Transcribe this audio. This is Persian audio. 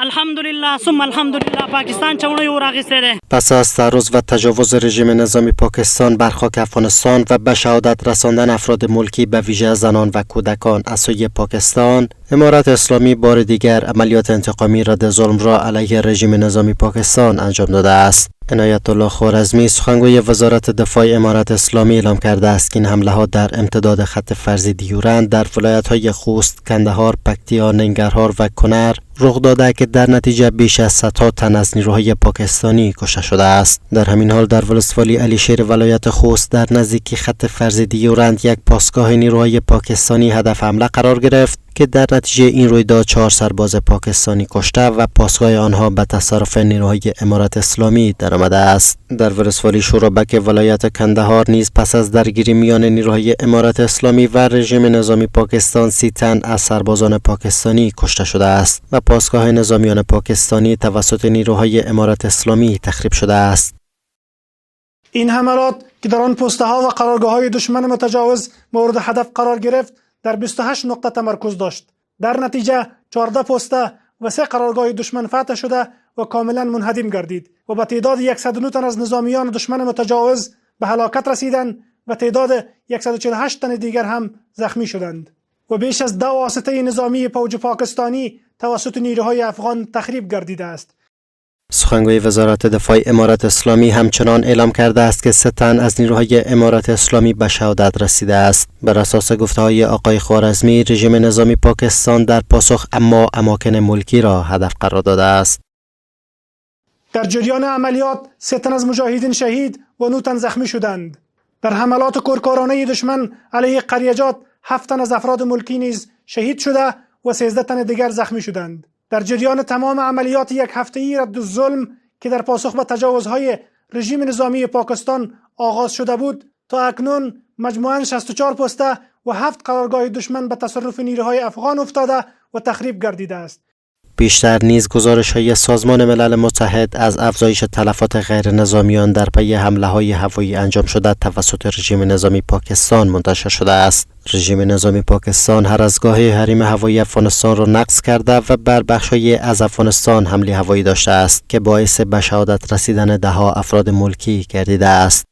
الحمدلله ثم الحمدلله پاکستان چونه او راغسته ده. پس از تعرض و تجاوز رژیم نظامی پاکستان بر خاک افغانستان و به شهادت رساندن افراد ملکی به ویژه زنان و کودکان از سوی پاکستان، امارت اسلامی بار دیگر عملیات انتقامی رد ظلم را علیه رژیم نظامی پاکستان انجام داده است. عنایت الله خوارزمی سخنگوی وزارت دفاع امارت اسلامی اعلام کرده است که این حمله‌ها در امتداد خط فرضی دیورند در ولایت‌های خوست، کندهار، پکتیا، ننگرهار و کنر رخ داده که در نتیجه بیش از 100 تن از نیروهای پاکستانی کشته شده است. در همین حال در ولسوالی علیشیر ولایت خوست در نزدیکی خط فرضی دیورند یک پاسگاه نیروهای پاکستانی هدف حمله قرار گرفت که در نتیجه این رویداد 4 سرباز پاکستانی کشته و پاسگاه آنها به تصرف نیروهای امارت اسلامی درآمده است. در ولسوالی شورابک ولایت کندهار نیز پس از درگیری میان نیروهای امارت اسلامی و رژیم نظامی پاکستان 30 تن از سربازان پاکستانی کشته شده است و پاسگاه نظامیان پاکستانی توسط نیروهای امارت اسلامی تخریب شده است. این حملات که در آن پست‌ها و قرارگاه‌های دشمن متجاوز مورد هدف قرار گرفت در 28 نقطه تمرکز داشت. در نتیجه 14 پسته و 3 قرارگاه دشمن فتح شده و کاملا منهدم گردید و به تعداد 109 تن از نظامیان دشمن متجاوز به هلاکت رسیدند و تعداد 148 تن دیگر هم زخمی شدند و بیش از 2 واسطه نظامی فوج پاکستانی توسط نیروهای افغان تخریب گردیده است. سخنگوی وزارت دفاع امارت اسلامی همچنان اعلام کرده است که 3 تن از نیروهای امارت اسلامی به شهادت رسیده است. بر اساس گفته‌های آقای خوارزمی، رژیم نظامی پاکستان در پاسخ اما اماکن ملکی را هدف قرار داده است. در جریان عملیات 3 تن از مجاهدین شهید و 9 تن زخمی شدند. در حملات کورکورانه دشمن علیه قریجات 7 تن از افراد ملکی نیز شهید شده و 13 تن دیگر زخمی شدند. در جریان تمام عملیات 1 هفته‌ای رد الظلم که در پاسخ به تجاوزهای رژیم نظامی پاکستان آغاز شده بود، تا اکنون مجموعاً 64 پسته و 7 قرارگاه دشمن به تصرف نیروهای افغان افتاده و تخریب گردیده است. بیشتر نیز گزارش‌های سازمان ملل متحد از افزایش تلفات غیر نظامیان در پی حمله‌های هوایی انجام شده توسط رژیم نظامی پاکستان منتشر شده است. رژیم نظامی پاکستان هر از گاهی حریم هوایی افغانستان را نقض کرده و بر بخش‌های از افغانستان حمله هوایی داشته است که باعث به شهادت رسیدن 10 افراد ملکی گردیده است.